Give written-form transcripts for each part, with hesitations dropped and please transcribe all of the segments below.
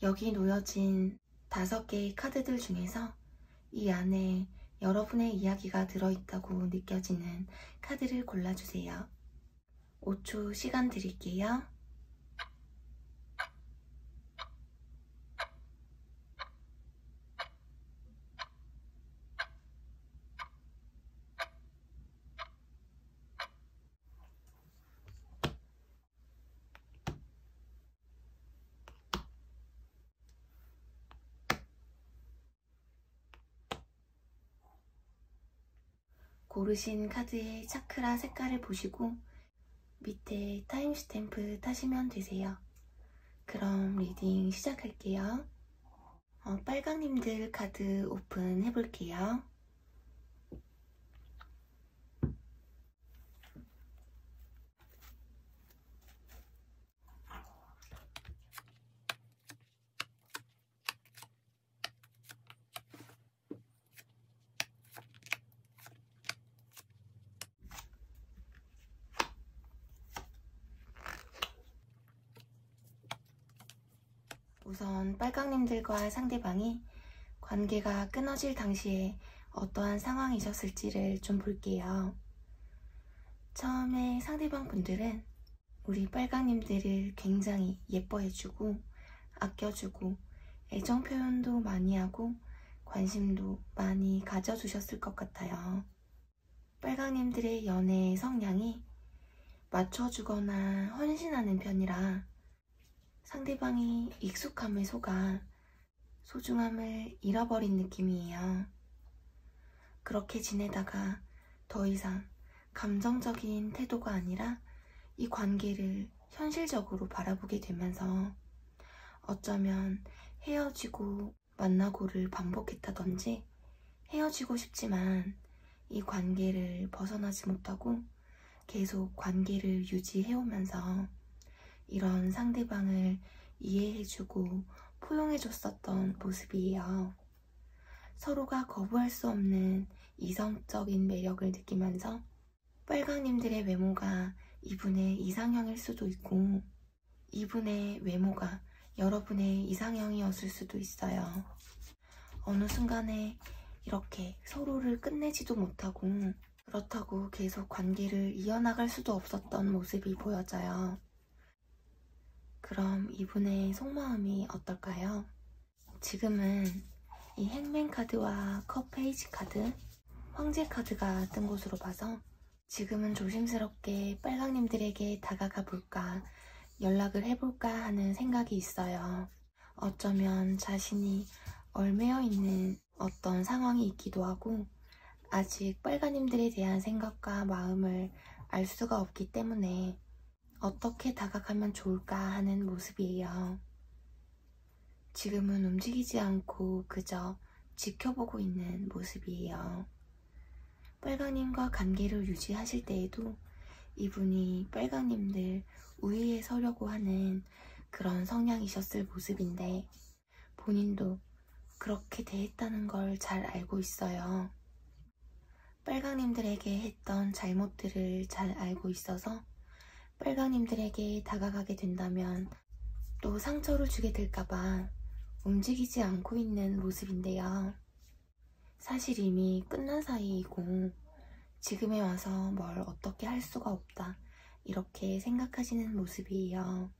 여기 놓여진 5개의 카드들 중에서 이 안에 여러분의 이야기가 들어있다고 느껴지는 카드를 골라주세요. 5초 시간 드릴게요. 고르신 카드의 차크라 색깔을 보시고 밑에 타임스탬프 타시면 되세요. 그럼 리딩 시작할게요. 빨강님들 카드 오픈 해볼게요. 우선 빨강님들과 상대방이 관계가 끊어질 당시에 어떠한 상황이셨을지를 좀 볼게요. 처음에 상대방 분들은 우리 빨강님들을 굉장히 예뻐해주고 아껴주고 애정 표현도 많이 하고 관심도 많이 가져주셨을 것 같아요. 빨강님들의 연애의 성향이 맞춰주거나 헌신하는 편이라 상대방이 익숙함에 속아 소중함을 잃어버린 느낌이에요. 그렇게 지내다가 더 이상 감정적인 태도가 아니라 이 관계를 현실적으로 바라보게 되면서 어쩌면 헤어지고 만나고를 반복했다든지 헤어지고 싶지만 이 관계를 벗어나지 못하고 계속 관계를 유지해오면서 이런 상대방을 이해해주고 포용해줬었던 모습이에요. 서로가 거부할 수 없는 이성적인 매력을 느끼면서 빨강님들의 외모가 이분의 이상형일 수도 있고 이분의 외모가 여러분의 이상형이었을 수도 있어요. 어느 순간에 이렇게 서로를 끝내지도 못하고 그렇다고 계속 관계를 이어나갈 수도 없었던 모습이 보여져요. 그럼 이분의 속마음이 어떨까요? 지금은 이 행맨 카드와 컵 페이지 카드, 황제 카드가 뜬 곳으로 봐서 지금은 조심스럽게 빨강님들에게 다가가 볼까, 연락을 해볼까 하는 생각이 있어요. 어쩌면 자신이 얽매여 있는 어떤 상황이 있기도 하고 아직 빨강님들에 대한 생각과 마음을 알 수가 없기 때문에 어떻게 다가가면 좋을까 하는 모습이에요. 지금은 움직이지 않고 그저 지켜보고 있는 모습이에요. 빨강님과 관계를 유지하실 때에도 이분이 빨강님들 우위에 서려고 하는 그런 성향이셨을 모습인데 본인도 그렇게 대했다는 걸 잘 알고 있어요. 빨강님들에게 했던 잘못들을 잘 알고 있어서 빨강님들에게 다가가게 된다면 또 상처를 주게 될까봐 움직이지 않고 있는 모습인데요. 사실 이미 끝난 사이이고 지금에 와서 뭘 어떻게 할 수가 없다 이렇게 생각하시는 모습이에요.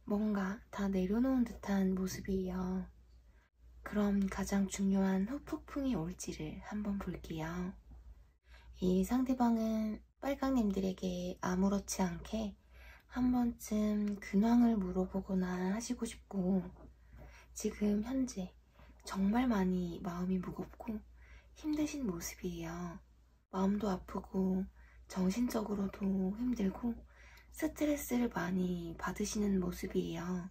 뭔가 다 내려놓은 듯한 모습이에요. 그럼 가장 중요한 후폭풍이 올지를 한번 볼게요. 이 상대방은 빨강님들에게 아무렇지 않게 한 번쯤 근황을 물어보거나 하시고 싶고 지금 현재 정말 많이 마음이 무겁고 힘드신 모습이에요. 마음도 아프고 정신적으로도 힘들고 스트레스를 많이 받으시는 모습이에요.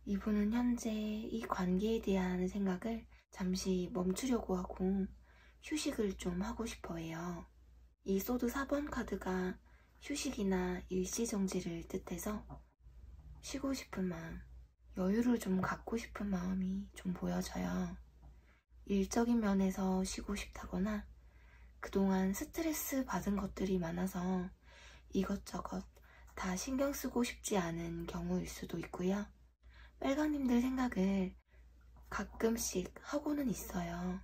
이분은 현재 이 관계에 대한 생각을 잠시 멈추려고 하고 휴식을 좀 하고 싶어 해요. 이 소드 4번 카드가 휴식이나 일시정지를 뜻해서 쉬고 싶은 마음, 여유를 좀 갖고 싶은 마음이 좀 보여져요. 일적인 면에서 쉬고 싶다거나 그동안 스트레스 받은 것들이 많아서 이것저것 다 신경 쓰고 싶지 않은 경우일 수도 있고요. 빨강님들 생각을 가끔씩 하고는 있어요.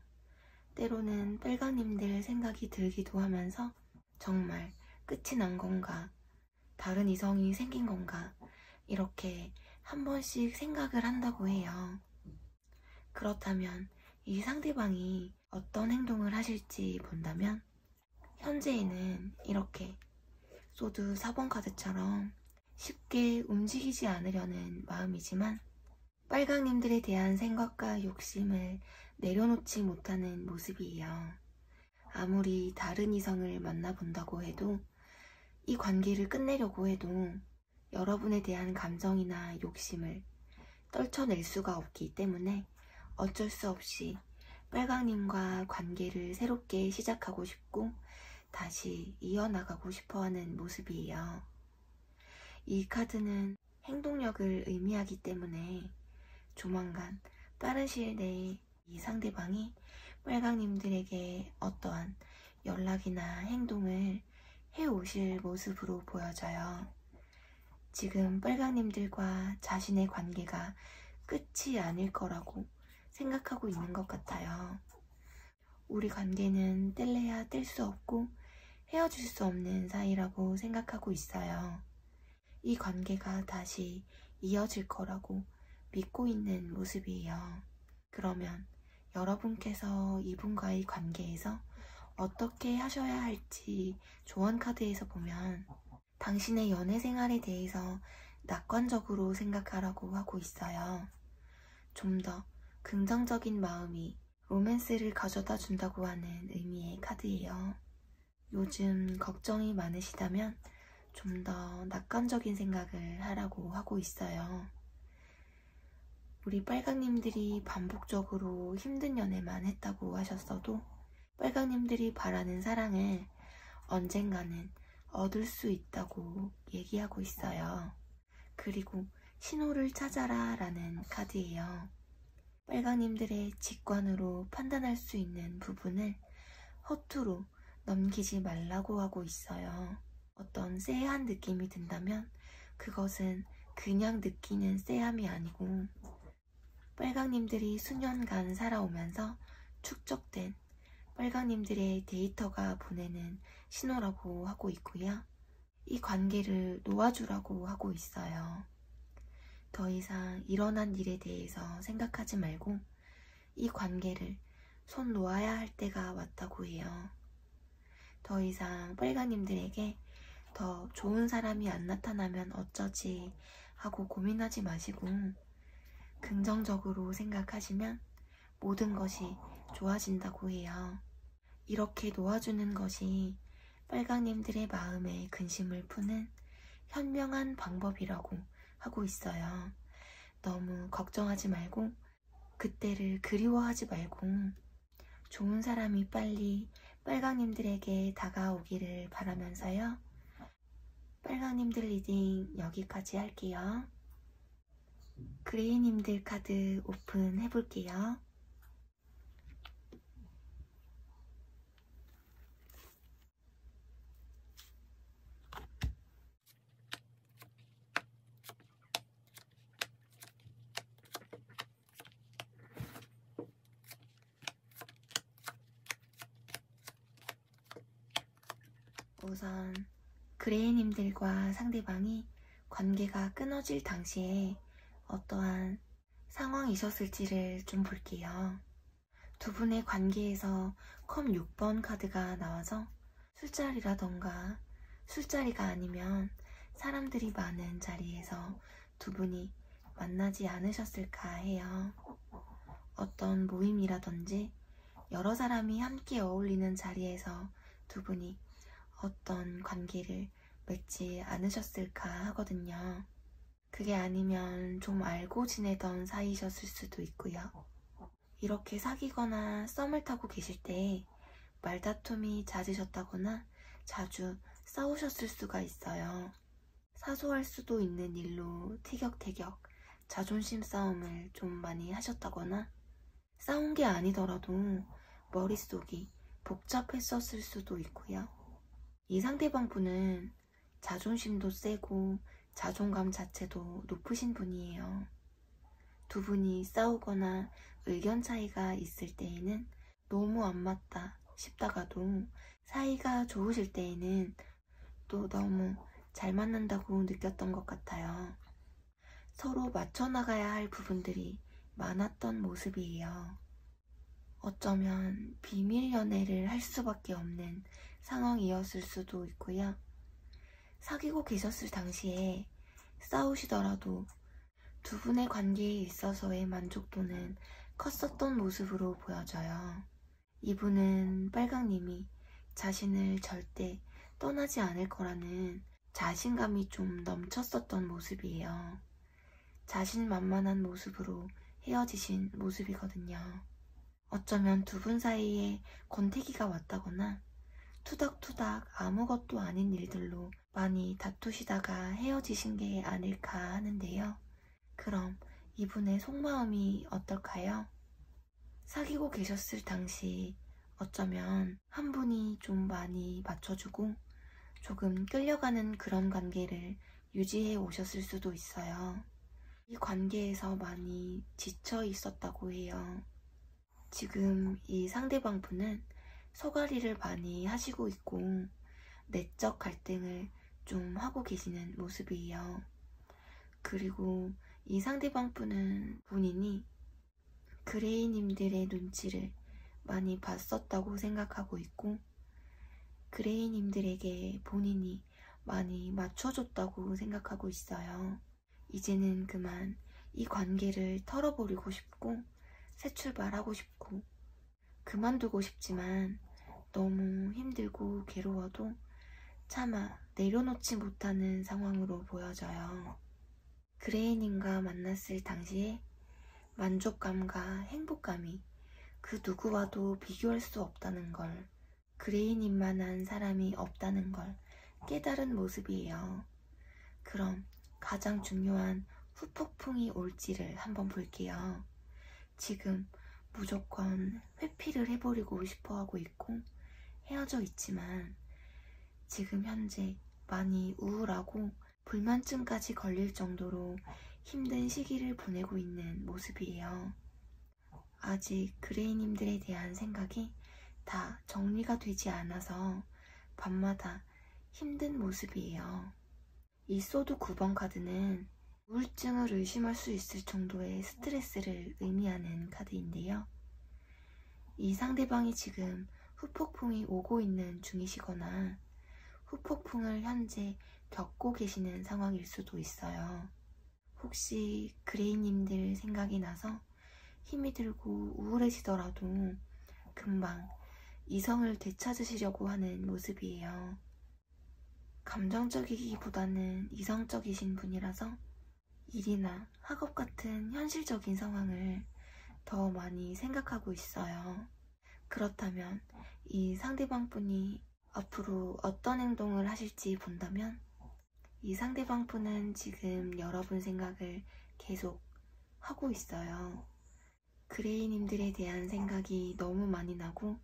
때로는 빨강님들 생각이 들기도 하면서 정말 끝이 난 건가, 다른 이성이 생긴 건가, 이렇게 한 번씩 생각을 한다고 해요. 그렇다면 이 상대방이 어떤 행동을 하실지 본다면 현재에는 이렇게 소드 4번 카드처럼 쉽게 움직이지 않으려는 마음이지만 빨강님들에 대한 생각과 욕심을 내려놓지 못하는 모습이에요. 아무리 다른 이성을 만나본다고 해도 이 관계를 끝내려고 해도 여러분에 대한 감정이나 욕심을 떨쳐낼 수가 없기 때문에 어쩔 수 없이 빨강님과 관계를 새롭게 시작하고 싶고 다시 이어나가고 싶어하는 모습이에요. 이 카드는 행동력을 의미하기 때문에 조만간 빠른 시일 내에 이 상대방이 빨강님들에게 어떠한 연락이나 행동을 해오실 모습으로 보여져요. 지금 빨강님들과 자신의 관계가 끝이 아닐 거라고 생각하고 있는 것 같아요. 우리 관계는 뗄래야 뗄 수 없고 헤어질 수 없는 사이라고 생각하고 있어요. 이 관계가 다시 이어질 거라고 믿고 있는 모습이에요. 그러면 여러분께서 이분과의 관계에서 어떻게 하셔야 할지 조언 카드에서 보면 당신의 연애 생활에 대해서 낙관적으로 생각하라고 하고 있어요. 좀 더 긍정적인 마음이 로맨스를 가져다 준다고 하는 의미의 카드예요. 요즘 걱정이 많으시다면 좀 더 낙관적인 생각을 하라고 하고 있어요. 우리 빨강님들이 반복적으로 힘든 연애만 했다고 하셨어도 빨강님들이 바라는 사랑을 언젠가는 얻을 수 있다고 얘기하고 있어요. 그리고 신호를 찾아라 라는 카드예요. 빨강님들의 직관으로 판단할 수 있는 부분을 허투루 넘기지 말라고 하고 있어요. 어떤 쎄한 느낌이 든다면 그것은 그냥 느끼는 쎄함이 아니고 빨강님들이 수년간 살아오면서 축적된 빨강님들의 데이터가 보내는 신호라고 하고 있고요. 이 관계를 놓아주라고 하고 있어요. 더 이상 일어난 일에 대해서 생각하지 말고 이 관계를 손 놓아야 할 때가 왔다고 해요. 더 이상 빨강님들에게 더 좋은 사람이 안 나타나면 어쩌지 하고 고민하지 마시고 긍정적으로 생각하시면 모든 것이 좋아진다고 해요. 이렇게 놓아주는 것이 빨강님들의 마음에 근심을 푸는 현명한 방법이라고 하고 있어요. 너무 걱정하지 말고 그때를 그리워하지 말고 좋은 사람이 빨리 빨강님들에게 다가오기를 바라면서요. 빨강님들 리딩 여기까지 할게요. 그레이님들 카드 오픈해볼게요. 우선 그레이님들과 상대방이 관계가 끊어질 당시에 어떠한 상황이셨을지를 좀 볼게요. 두 분의 관계에서 컵 6번 카드가 나와서 술자리라던가 술자리가 아니면 사람들이 많은 자리에서 두 분이 만나지 않으셨을까 해요. 어떤 모임이라든지 여러 사람이 함께 어울리는 자리에서 두 분이 어떤 관계를 맺지 않으셨을까 하거든요. 그게 아니면 좀 알고 지내던 사이셨을 수도 있고요. 이렇게 사귀거나 썸을 타고 계실 때 말다툼이 잦으셨다거나 자주 싸우셨을 수가 있어요. 사소할 수도 있는 일로 티격태격, 자존심 싸움을 좀 많이 하셨다거나 싸운 게 아니더라도 머릿속이 복잡했었을 수도 있고요. 이 상대방 분은 자존심도 세고 자존감 자체도 높으신 분이에요. 두 분이 싸우거나 의견 차이가 있을 때에는 너무 안 맞다 싶다가도 사이가 좋으실 때에는 또 너무 잘 맞는다고 느꼈던 것 같아요. 서로 맞춰 나가야 할 부분들이 많았던 모습이에요. 어쩌면 비밀 연애를 할 수밖에 없는 상황이었을 수도 있고요. 사귀고 계셨을 당시에 싸우시더라도 두 분의 관계에 있어서의 만족도는 컸었던 모습으로 보여져요. 이분은 빨강님이 자신을 절대 떠나지 않을 거라는 자신감이 좀 넘쳤었던 모습이에요. 자신만만한 모습으로 헤어지신 모습이거든요. 어쩌면 두 분 사이에 권태기가 왔다거나 투닥투닥 아무것도 아닌 일들로 많이 다투시다가 헤어지신 게 아닐까 하는데요. 그럼 이분의 속마음이 어떨까요? 사귀고 계셨을 당시 어쩌면 한 분이 좀 많이 맞춰주고 조금 끌려가는 그런 관계를 유지해 오셨을 수도 있어요. 이 관계에서 많이 지쳐 있었다고 해요. 지금 이 상대방 분은 소갈이를 많이 하시고 있고 내적 갈등을 좀 하고 계시는 모습이에요. 그리고 이 상대방 분은 본인이 그레이님들의 눈치를 많이 봤었다고 생각하고 있고 그레이님들에게 본인이 많이 맞춰줬다고 생각하고 있어요. 이제는 그만 이 관계를 털어버리고 싶고 새 출발하고 싶고 그만두고 싶지만 너무 힘들고 괴로워도 차마 내려놓지 못하는 상황으로 보여져요. 그레이님과 만났을 당시에 만족감과 행복감이 그 누구와도 비교할 수 없다는 걸, 그레이님만한 사람이 없다는 걸 깨달은 모습이에요. 그럼 가장 중요한 후폭풍이 올지를 한번 볼게요. 지금 무조건 회피를 해버리고 싶어하고 있고 헤어져 있지만 지금 현재 많이 우울하고 불면증까지 걸릴 정도로 힘든 시기를 보내고 있는 모습이에요. 아직 그레이님들에 대한 생각이 다 정리가 되지 않아서 밤마다 힘든 모습이에요. 이 소드 9번 카드는 우울증을 의심할 수 있을 정도의 스트레스를 의미하는 카드인데요. 이 상대방이 지금 후폭풍이 오고 있는 중이시거나 후폭풍을 현재 겪고 계시는 상황일 수도 있어요. 혹시 그레이님들 생각이 나서 힘이 들고 우울해지더라도 금방 이성을 되찾으시려고 하는 모습이에요. 감정적이기보다는 이성적이신 분이라서 일이나 학업 같은 현실적인 상황을 더 많이 생각하고 있어요. 그렇다면 이 상대방 분이 앞으로 어떤 행동을 하실지 본다면 이 상대방 분은 지금 여러분 생각을 계속 하고 있어요. 그레이님들에 대한 생각이 너무 많이 나고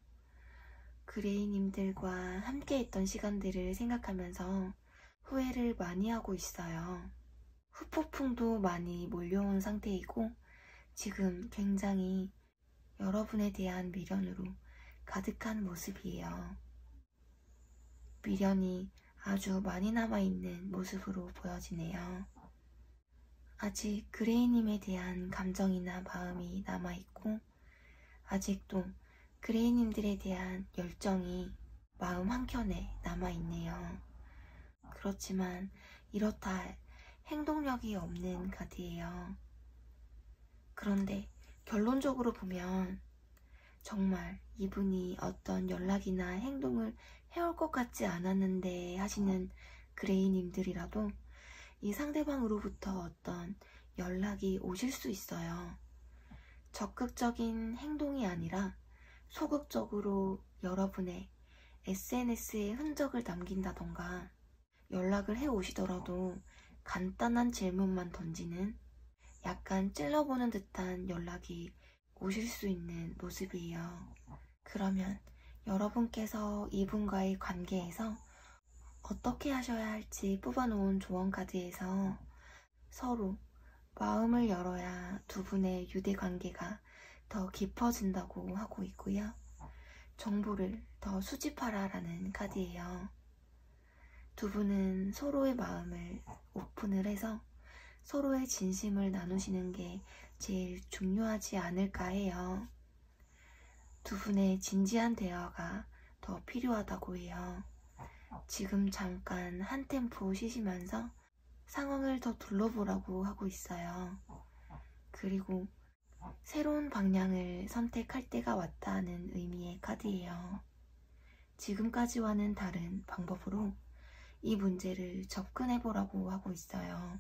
그레이님들과 함께 했던 시간들을 생각하면서 후회를 많이 하고 있어요. 후폭풍도 많이 몰려온 상태이고 지금 굉장히 여러분에 대한 미련으로 가득한 모습이에요. 미련이 아주 많이 남아있는 모습으로 보여지네요. 아직 그레이님에 대한 감정이나 마음이 남아있고 아직도 그레이님들에 대한 열정이 마음 한켠에 남아있네요. 그렇지만 이렇다 할 행동력이 없는 카드예요. 그런데 결론적으로 보면 정말 이분이 어떤 연락이나 행동을 해올 것 같지 않았는데 하시는 그레이님들이라도 이 상대방으로부터 어떤 연락이 오실 수 있어요. 적극적인 행동이 아니라 소극적으로 여러분의 SNS에 흔적을 남긴다던가 연락을 해 오시더라도 간단한 질문만 던지는 약간 찔러보는 듯한 연락이 오실 수 있는 모습이에요. 그러면 여러분께서 이분과의 관계에서 어떻게 하셔야 할지 뽑아놓은 조언 카드에서 서로 마음을 열어야 두 분의 유대 관계가 더 깊어진다고 하고 있고요. 정보를 더 수집하라라는 카드예요. 두 분은 서로의 마음을 오픈을 해서 서로의 진심을 나누시는 게 제일 중요하지 않을까 해요. 두 분의 진지한 대화가 더 필요하다고 해요. 지금 잠깐 한 템포 쉬시면서 상황을 더 둘러보라고 하고 있어요. 그리고 새로운 방향을 선택할 때가 왔다는 의미의 카드예요. 지금까지와는 다른 방법으로 이 문제를 접근해보라고 하고 있어요.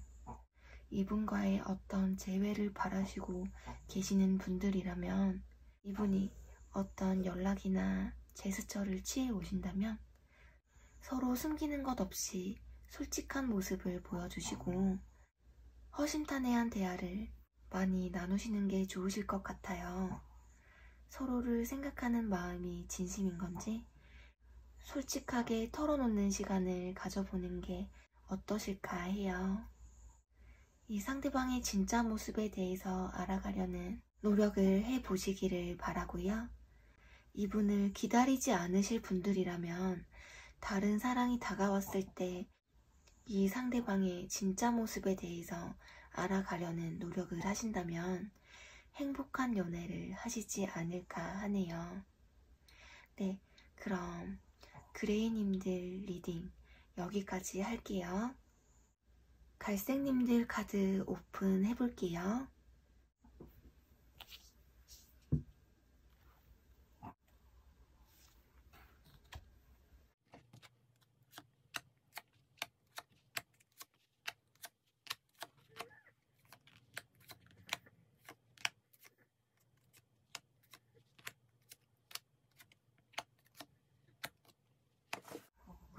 이분과의 어떤 재회를 바라시고 계시는 분들이라면 이분이 어떤 연락이나 제스처를 취해 오신다면 서로 숨기는 것 없이 솔직한 모습을 보여주시고 허심탄회한 대화를 많이 나누시는 게 좋으실 것 같아요. 서로를 생각하는 마음이 진심인 건지 솔직하게 털어놓는 시간을 가져보는 게 어떠실까 해요. 이 상대방의 진짜 모습에 대해서 알아가려는 노력을 해보시기를 바라고요. 이분을 기다리지 않으실 분들이라면 다른 사랑이 다가왔을 때 이 상대방의 진짜 모습에 대해서 알아가려는 노력을 하신다면 행복한 연애를 하시지 않을까 하네요. 네, 그럼 그레이님들 리딩 여기까지 할게요. 갈색님들 카드 오픈 해볼게요.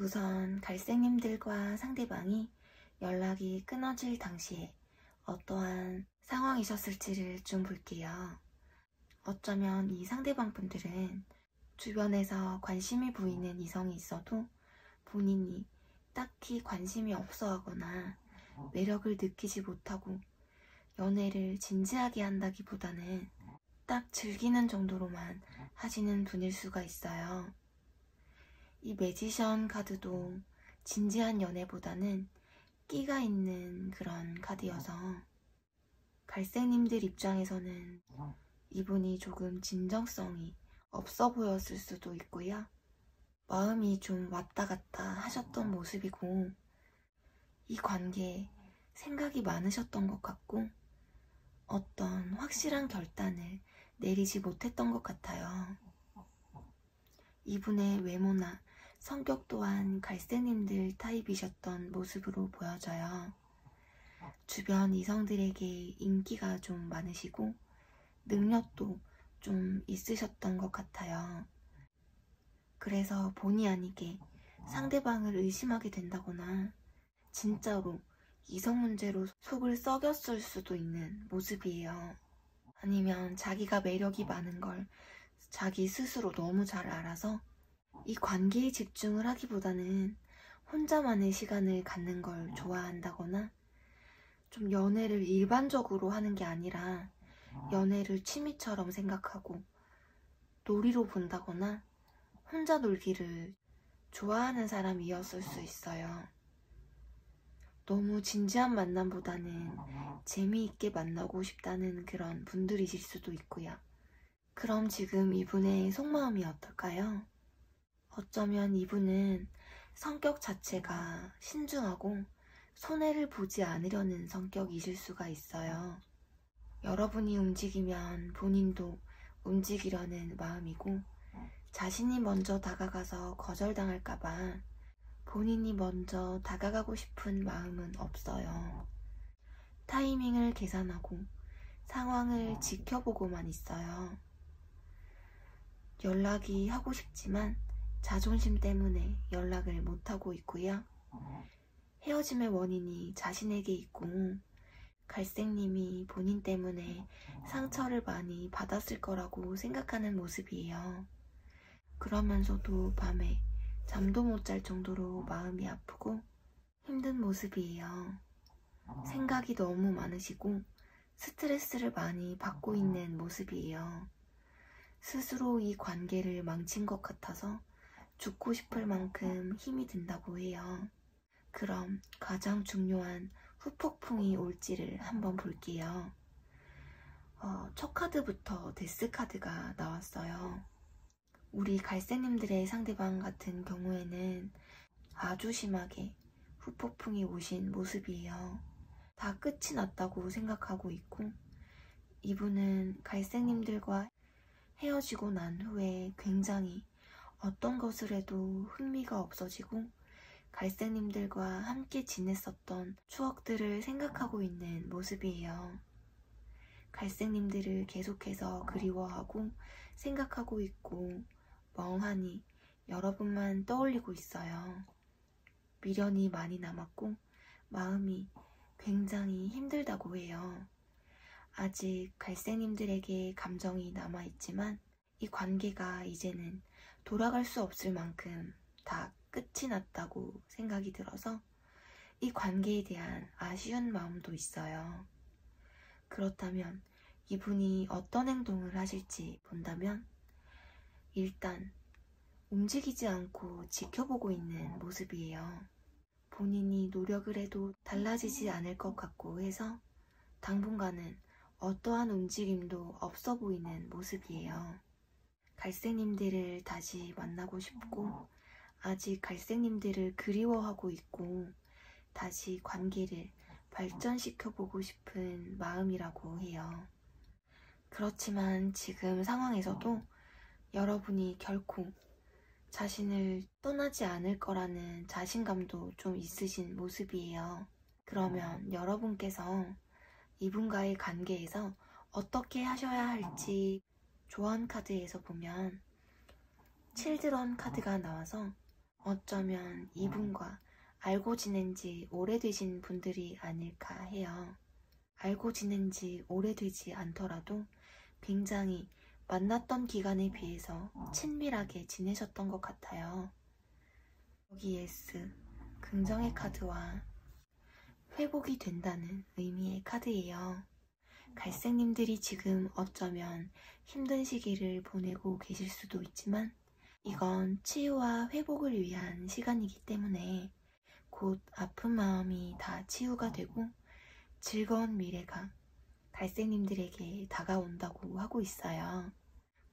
우선 갈색님들과 상대방이 연락이 끊어질 당시에 어떠한 상황이셨을지를 좀 볼게요. 어쩌면 이 상대방 분들은 주변에서 관심이 보이는 이성이 있어도 본인이 딱히 관심이 없어 하거나 매력을 느끼지 못하고 연애를 진지하게 한다기보다는 딱 즐기는 정도로만 하시는 분일 수가 있어요. 이 매지션 카드도 진지한 연애보다는 끼가 있는 그런 카드여서 갈색님들 입장에서는 이분이 조금 진정성이 없어 보였을 수도 있고요. 마음이 좀 왔다 갔다 하셨던 모습이고 이 관계에 생각이 많으셨던 것 같고 어떤 확실한 결단을 내리지 못했던 것 같아요. 이분의 외모나 성격 또한 갈색님들 타입이셨던 모습으로 보여져요. 주변 이성들에게 인기가 좀 많으시고 능력도 좀 있으셨던 것 같아요. 그래서 본의 아니게 상대방을 의심하게 된다거나 진짜로 이성 문제로 속을 썩였을 수도 있는 모습이에요. 아니면 자기가 매력이 많은 걸 자기 스스로 너무 잘 알아서 이 관계에 집중을 하기보다는 혼자만의 시간을 갖는 걸 좋아한다거나 좀 연애를 일반적으로 하는 게 아니라 연애를 취미처럼 생각하고 놀이로 본다거나 혼자 놀기를 좋아하는 사람이었을 수 있어요. 너무 진지한 만남보다는 재미있게 만나고 싶다는 그런 분들이실 수도 있고요. 그럼 지금 이분의 속마음이 어떨까요? 어쩌면 이분은 성격 자체가 신중하고 손해를 보지 않으려는 성격이실 수가 있어요. 여러분이 움직이면 본인도 움직이려는 마음이고 자신이 먼저 다가가서 거절당할까봐 본인이 먼저 다가가고 싶은 마음은 없어요. 타이밍을 계산하고 상황을 지켜보고만 있어요. 연락이 하고 싶지만 자존심 때문에 연락을 못하고 있고요. 헤어짐의 원인이 자신에게 있고 갈색님이 본인 때문에 상처를 많이 받았을 거라고 생각하는 모습이에요. 그러면서도 밤에 잠도 못 잘 정도로 마음이 아프고 힘든 모습이에요. 생각이 너무 많으시고 스트레스를 많이 받고 있는 모습이에요. 스스로 이 관계를 망친 것 같아서 죽고 싶을 만큼 힘이 든다고 해요. 그럼 가장 중요한 후폭풍이 올지를 한번 볼게요. 첫 카드부터 데스 카드가 나왔어요. 우리 갈색님들의 상대방 같은 경우에는 아주 심하게 후폭풍이 오신 모습이에요. 다 끝이 났다고 생각하고 있고, 이분은 갈색님들과 헤어지고 난 후에 굉장히 어떤 것을 해도 흥미가 없어지고 갈색님들과 함께 지냈었던 추억들을 생각하고 있는 모습이에요. 갈색님들을 계속해서 그리워하고 생각하고 있고 멍하니 여러분만 떠올리고 있어요. 미련이 많이 남았고 마음이 굉장히 힘들다고 해요. 아직 갈색님들에게 감정이 남아있지만 이 관계가 이제는 돌아갈 수 없을 만큼 다 끝이 났다고 생각이 들어서 이 관계에 대한 아쉬운 마음도 있어요. 그렇다면 이분이 어떤 행동을 하실지 본다면 일단 움직이지 않고 지켜보고 있는 모습이에요. 본인이 노력을 해도 달라지지 않을 것 같고 해서 당분간은 어떠한 움직임도 없어 보이는 모습이에요. 갈색님들을 다시 만나고 싶고 아직 갈색님들을 그리워하고 있고 다시 관계를 발전시켜보고 싶은 마음이라고 해요. 그렇지만 지금 상황에서도 여러분이 결코 자신을 떠나지 않을 거라는 자신감도 좀 있으신 모습이에요. 그러면 여러분께서 이분과의 관계에서 어떻게 하셔야 할지 조언 카드에서 보면 칠드런 카드가 나와서 어쩌면 이분과 알고 지낸 지 오래되신 분들이 아닐까 해요. 알고 지낸 지 오래되지 않더라도 굉장히 만났던 기간에 비해서 친밀하게 지내셨던 것 같아요. 여기 S, 긍정의 카드와 회복이 된다는 의미의 카드예요. 갈색님들이 지금 어쩌면 힘든 시기를 보내고 계실 수도 있지만 이건 치유와 회복을 위한 시간이기 때문에 곧 아픈 마음이 다 치유가 되고 즐거운 미래가 갈색님들에게 다가온다고 하고 있어요.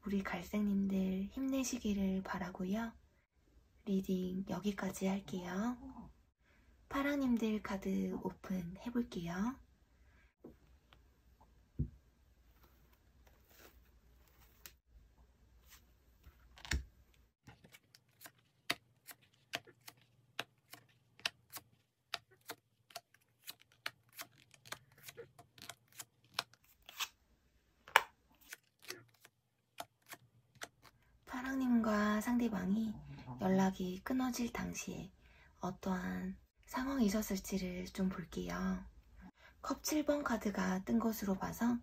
우리 갈색님들 힘내시기를 바라고요. 리딩 여기까지 할게요. 파랑님들 카드 오픈 해볼게요. 파랑님과 상대방이 연락이 끊어질 당시에 어떠한 상황이 있었을지를 좀 볼게요. 컵 7번 카드가 뜬 것으로 봐서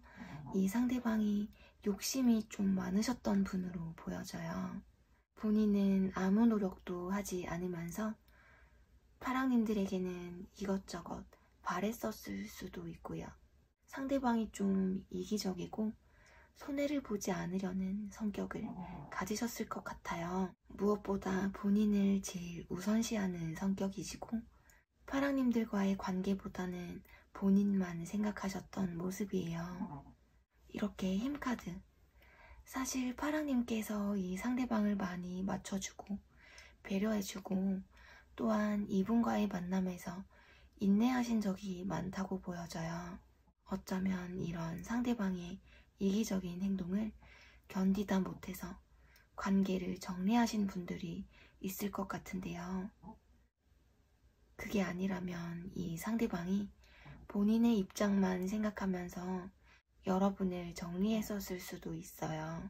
이 상대방이 욕심이 좀 많으셨던 분으로 보여져요. 본인은 아무 노력도 하지 않으면서 파랑님들에게는 이것저것 바랬었을 수도 있고요. 상대방이 좀 이기적이고 손해를 보지 않으려는 성격을 가지셨을 것 같아요. 무엇보다 본인을 제일 우선시하는 성격이시고 파랑님들과의 관계보다는 본인만 생각하셨던 모습이에요. 이렇게 힘카드. 사실 파랑님께서 이 상대방을 많이 맞춰주고 배려해주고 또한 이분과의 만남에서 인내하신 적이 많다고 보여져요. 어쩌면 이런 상대방의 이기적인 행동을 견디다 못해서 관계를 정리하신 분들이 있을 것 같은데요. 그게 아니라면 이 상대방이 본인의 입장만 생각하면서 여러분을 정리했었을 수도 있어요.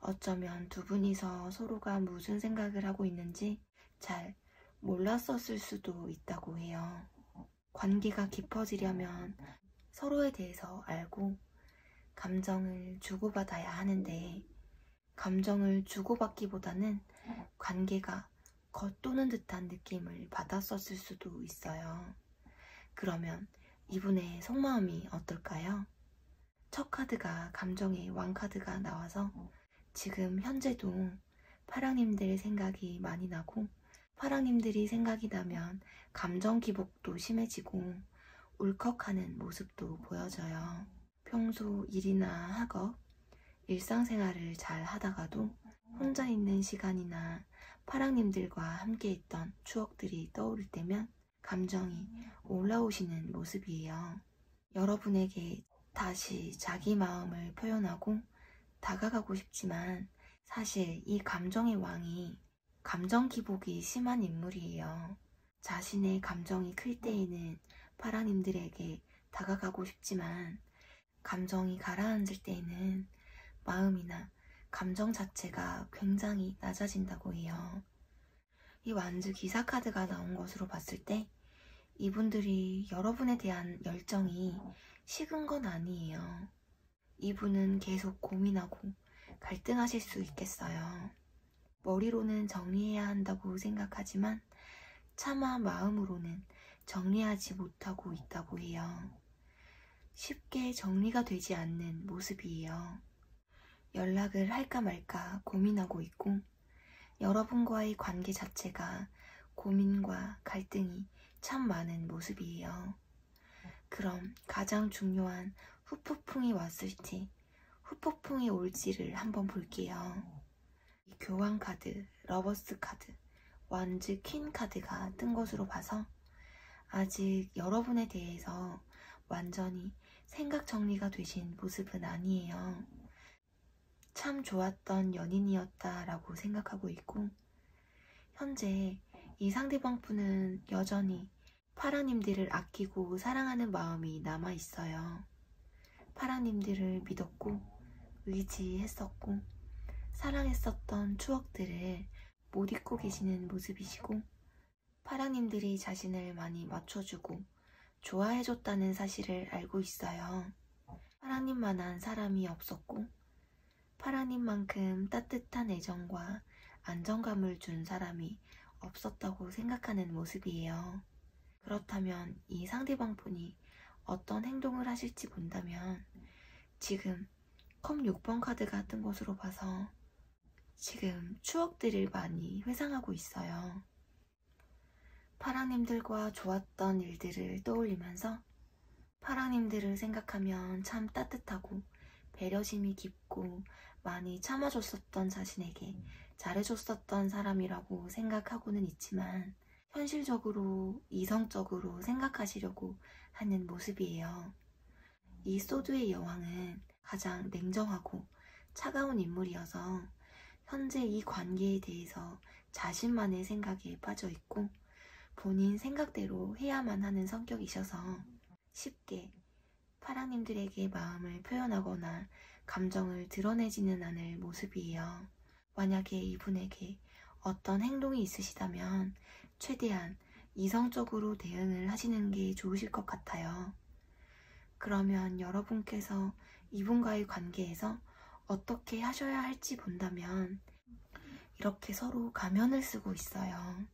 어쩌면 두 분이서 서로가 무슨 생각을 하고 있는지 잘 몰랐었을 수도 있다고 해요. 관계가 깊어지려면 서로에 대해서 알고 감정을 주고받아야 하는데 감정을 주고받기보다는 관계가 겉도는 듯한 느낌을 받았었을 수도 있어요. 그러면 이분의 속마음이 어떨까요? 첫 카드가 감정의 왕카드가 나와서 지금 현재도 파랑님들 생각이 많이 나고, 파랑님들이 생각이 나면 감정 기복도 심해지고 울컥하는 모습도 보여져요. 평소 일이나 학업, 일상생활을 잘 하다가도 혼자 있는 시간이나 파랑님들과 함께 있던 추억들이 떠오를 때면 감정이 올라오시는 모습이에요. 여러분에게 다시 자기 마음을 표현하고 다가가고 싶지만 사실 이 감정의 왕이 감정 기복이 심한 인물이에요. 자신의 감정이 클 때에는 파랑님들에게 다가가고 싶지만 감정이 가라앉을 때에는 마음이나 감정 자체가 굉장히 낮아진다고 해요. 이 완즈 기사 카드가 나온 것으로 봤을 때 이분들이 여러분에 대한 열정이 식은 건 아니에요. 이분은 계속 고민하고 갈등하실 수 있겠어요. 머리로는 정리해야 한다고 생각하지만 차마 마음으로는 정리하지 못하고 있다고 해요. 쉽게 정리가 되지 않는 모습이에요. 연락을 할까 말까 고민하고 있고 여러분과의 관계 자체가 고민과 갈등이 참 많은 모습이에요. 그럼 가장 중요한 후폭풍이 왔을지, 후폭풍이 올지를 한번 볼게요. 교황 카드, 러버스 카드, 완즈 퀸 카드가 뜬 것으로 봐서 아직 여러분에 대해서 완전히 생각 정리가 되신 모습은 아니에요. 참 좋았던 연인이었다라고 생각하고 있고, 현재 이 상대방 분은 여전히 파랑님들을 아끼고 사랑하는 마음이 남아있어요. 파랑님들을 믿었고 의지했었고 사랑했었던 추억들을 못 잊고 계시는 모습이시고, 파랑님들이 자신을 많이 맞춰주고 좋아해줬다는 사실을 알고 있어요. 파랑님만한 사람이 없었고 파랑님만큼 따뜻한 애정과 안정감을 준 사람이 없었다고 생각하는 모습이에요. 그렇다면 이 상대방 분이 어떤 행동을 하실지 본다면 지금 컵 6번 카드가 뜬 것으로 봐서 지금 추억들을 많이 회상하고 있어요. 파랑님들과 좋았던 일들을 떠올리면서 파랑님들을 생각하면 참 따뜻하고 배려심이 깊고 많이 참아줬었던 자신에게 잘해줬었던 사람이라고 생각하고는 있지만 현실적으로 이성적으로 생각하시려고 하는 모습이에요. 이 소드의 여왕은 가장 냉정하고 차가운 인물이어서 현재 이 관계에 대해서 자신만의 생각에 빠져있고 본인 생각대로 해야만 하는 성격이셔서 쉽게 파랑님들에게 마음을 표현하거나 감정을 드러내지는 않을 모습이에요. 만약에 이분에게 어떤 행동이 있으시다면 최대한 이성적으로 대응을 하시는 게 좋으실 것 같아요. 그러면 여러분께서 이분과의 관계에서 어떻게 하셔야 할지 본다면 이렇게 서로 가면을 쓰고 있어요.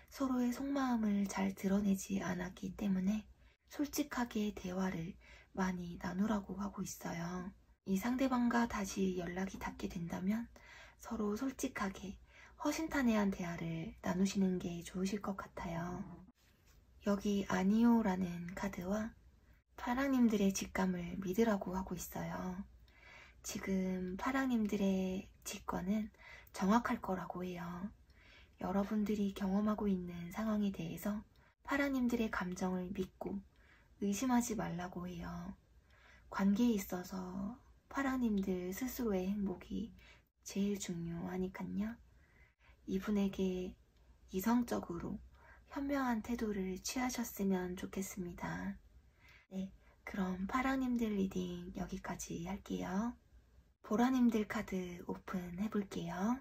서로의 속마음을 잘 드러내지 않았기 때문에 솔직하게 대화를 많이 나누라고 하고 있어요. 이 상대방과 다시 연락이 닿게 된다면 서로 솔직하게 허심탄회한 대화를 나누시는 게 좋으실 것 같아요. 여기 아니요라는 카드와 파랑님들의 직감을 믿으라고 하고 있어요. 지금 파랑님들의 직관은 정확할 거라고 해요. 여러분들이 경험하고 있는 상황에 대해서 파랑님들의 감정을 믿고 의심하지 말라고 해요. 관계에 있어서 파랑님들 스스로의 행복이 제일 중요하니깐요. 이분에게 이성적으로 현명한 태도를 취하셨으면 좋겠습니다. 네, 그럼 파랑님들 리딩 여기까지 할게요. 보라님들 카드 오픈해 볼게요.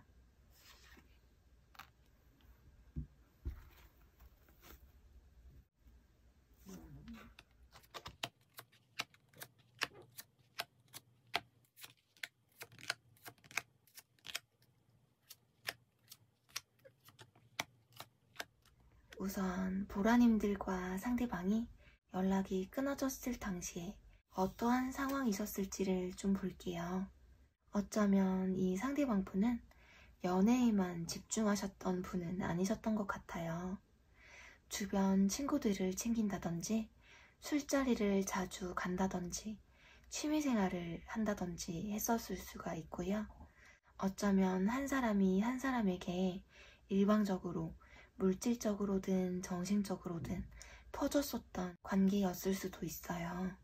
우선 보라님들과 상대방이 연락이 끊어졌을 당시에 어떠한 상황이셨을지를 좀 볼게요. 어쩌면 이 상대방 분은 연애에만 집중하셨던 분은 아니셨던 것 같아요. 주변 친구들을 챙긴다든지 술자리를 자주 간다든지 취미생활을 한다든지 했었을 수가 있고요. 어쩌면 한 사람이 한 사람에게 일방적으로 물질적으로든 정신적으로든 퍼줬었던 관계였을 수도 있어요.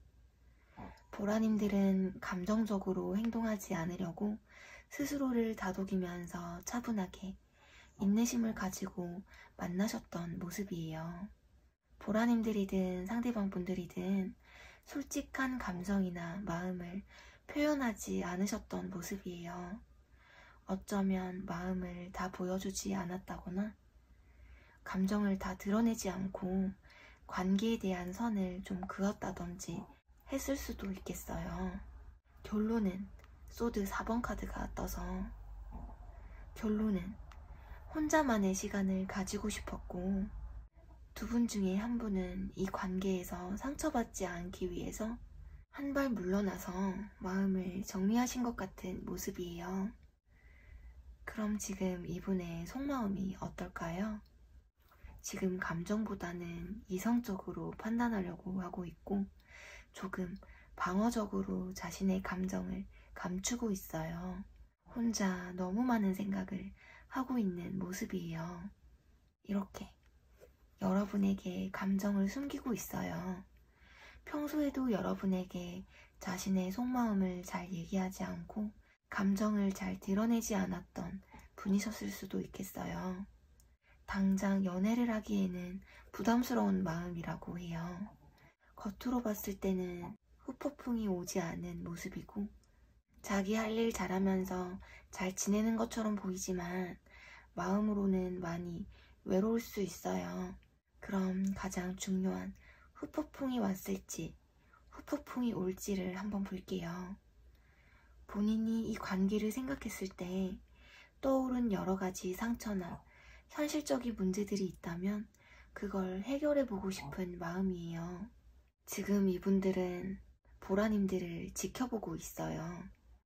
보라님들은 감정적으로 행동하지 않으려고 스스로를 다독이면서 차분하게 인내심을 가지고 만나셨던 모습이에요. 보라님들이든 상대방 분들이든 솔직한 감정이나 마음을 표현하지 않으셨던 모습이에요. 어쩌면 마음을 다 보여주지 않았다거나 감정을 다 드러내지 않고 관계에 대한 선을 좀 그었다든지 했을 수도 있겠어요. 결론은 소드 4번 카드가 떠서 결론은 혼자만의 시간을 가지고 싶었고 두 분 중에 한 분은 이 관계에서 상처받지 않기 위해서 한 발 물러나서 마음을 정리하신 것 같은 모습이에요. 그럼 지금 이분의 속마음이 어떨까요? 지금 감정보다는 이성적으로 판단하려고 하고 있고 조금 방어적으로 자신의 감정을 감추고 있어요. 혼자 너무 많은 생각을 하고 있는 모습이에요. 이렇게 여러분에게 감정을 숨기고 있어요. 평소에도 여러분에게 자신의 속마음을 잘 얘기하지 않고 감정을 잘 드러내지 않았던 분이셨을 수도 있겠어요. 당장 연애를 하기에는 부담스러운 마음이라고 해요. 겉으로 봤을 때는 후폭풍이 오지 않은 모습이고 자기 할 일 잘하면서 잘 지내는 것처럼 보이지만 마음으로는 많이 외로울 수 있어요. 그럼 가장 중요한 후폭풍이 왔을지 후폭풍이 올지를 한번 볼게요. 본인이 이 관계를 생각했을 때 떠오른 여러 가지 상처나 현실적인 문제들이 있다면 그걸 해결해 보고 싶은 마음이에요. 지금 이분들은 보라님들을 지켜보고 있어요.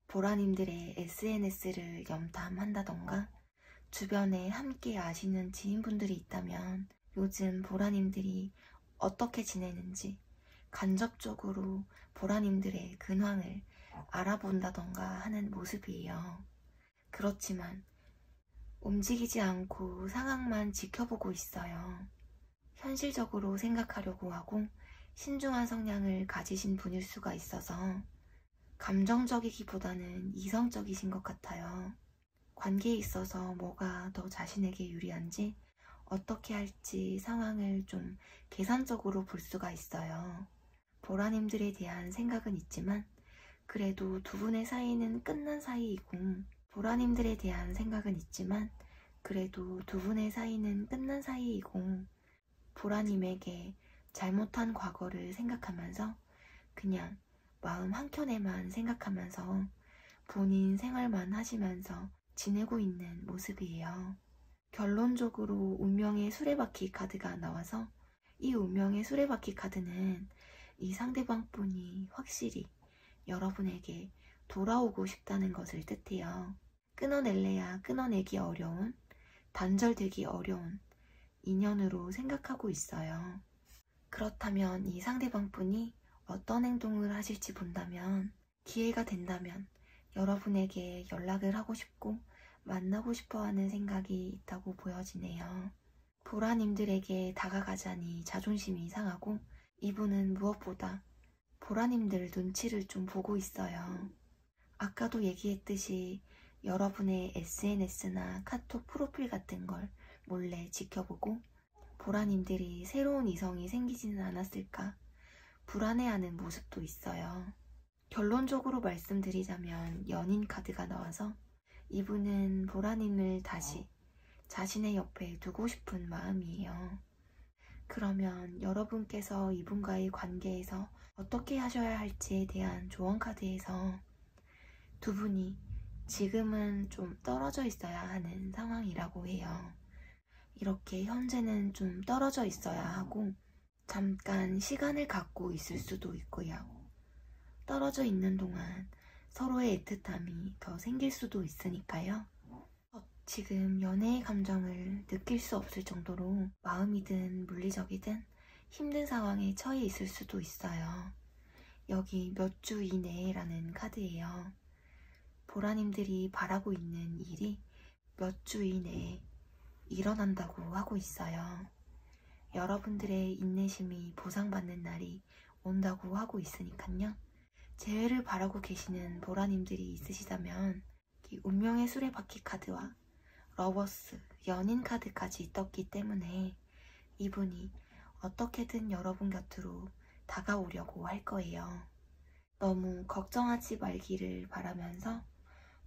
보라님들의 SNS를 염탐한다던가 주변에 함께 아시는 지인분들이 있다면 요즘 보라님들이 어떻게 지내는지 간접적으로 보라님들의 근황을 알아본다던가 하는 모습이에요. 그렇지만 움직이지 않고 상황만 지켜보고 있어요. 현실적으로 생각하려고 하고 신중한 성향을 가지신 분일 수가 있어서 감정적이기보다는 이성적이신 것 같아요. 관계에 있어서 뭐가 더 자신에게 유리한지 어떻게 할지 상황을 좀 계산적으로 볼 수가 있어요. 보라님들에 대한 생각은 있지만 그래도 두 분의 사이는 끝난 사이이고 보라님들에 대한 생각은 있지만 그래도 두 분의 사이는 끝난 사이이고 보라님에게 잘못한 과거를 생각하면서 그냥 마음 한켠에만 생각하면서 본인 생활만 하시면서 지내고 있는 모습이에요. 결론적으로 운명의 수레바퀴 카드가 나와서 이 운명의 수레바퀴 카드는 이 상대방 분이 확실히 여러분에게 돌아오고 싶다는 것을 뜻해요. 끊어낼래야 끊어내기 어려운, 단절되기 어려운 인연으로 생각하고 있어요. 그렇다면 이 상대방 분이 어떤 행동을 하실지 본다면 기회가 된다면 여러분에게 연락을 하고 싶고 만나고 싶어하는 생각이 있다고 보여지네요. 보라님들에게 다가가자니 자존심이 상하고 이분은 무엇보다 보라님들 눈치를 좀 보고 있어요. 아까도 얘기했듯이 여러분의 SNS나 카톡 프로필 같은 걸 몰래 지켜보고 보라님들이 새로운 이성이 생기지는 않았을까 불안해하는 모습도 있어요. 결론적으로 말씀드리자면 연인 카드가 나와서 이분은 보라님을 다시 자신의 옆에 두고 싶은 마음이에요. 그러면 여러분께서 이분과의 관계에서 어떻게 하셔야 할지에 대한 조언 카드에서 두 분이 지금은 좀 떨어져 있어야 하는 상황이라고 해요. 이렇게 현재는 좀 떨어져 있어야 하고 잠깐 시간을 갖고 있을 수도 있고요. 떨어져 있는 동안 서로의 애틋함이 더 생길 수도 있으니까요. 지금 연애의 감정을 느낄 수 없을 정도로 마음이든 물리적이든 힘든 상황에 처해 있을 수도 있어요. 여기 몇 주 이내라는 카드예요. 보라님들이 바라고 있는 일이 몇 주 이내에 일어난다고 하고 있어요. 여러분들의 인내심이 보상받는 날이 온다고 하고 있으니까요. 재회를 바라고 계시는 보라님들이 있으시다면 이 운명의 수레바퀴 카드와 러버스, 연인 카드까지 떴기 때문에 이분이 어떻게든 여러분 곁으로 다가오려고 할 거예요. 너무 걱정하지 말기를 바라면서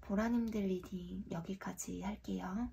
보라님들 리딩 여기까지 할게요.